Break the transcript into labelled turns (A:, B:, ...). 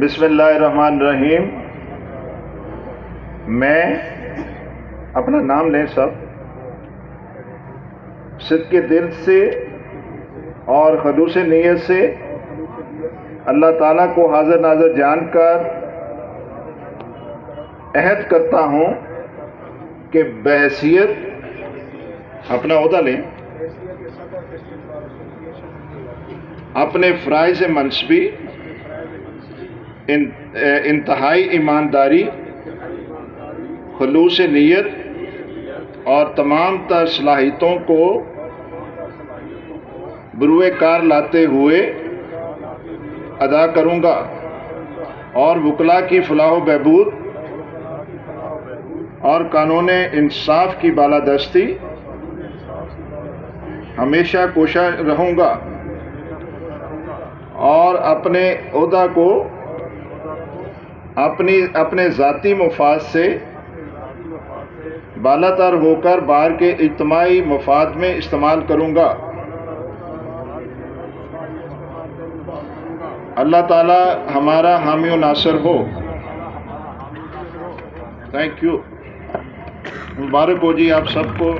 A: بسم اللہ الرحمن الرحیم۔ میں اپنا نام لیں سب، صدق کے دل سے اور خلوص نیت سے اللہ تعالیٰ کو حاضر ناظر جان کر عہد کرتا ہوں کہ بحیثیت اپنا عہدہ لیں، اپنے فرائض منصبی انتہائی ایمانداری، خلوص نیت اور تمام تر صلاحیتوں کو بروئے کار لاتے ہوئے ادا کروں گا اور وکلاء کی فلاح و بہبود اور قانون انصاف کی بالادستی ہمیشہ کوشاں رہوں گا اور اپنے عہدہ کو اپنے ذاتی مفاد سے بالاتر ہو کر بار کے اجتماعی مفاد میں استعمال کروں گا۔ اللہ تعالی ہمارا حامی و ناصر ہو۔ تھینک یو، مبارک ہو جی آپ سب کو۔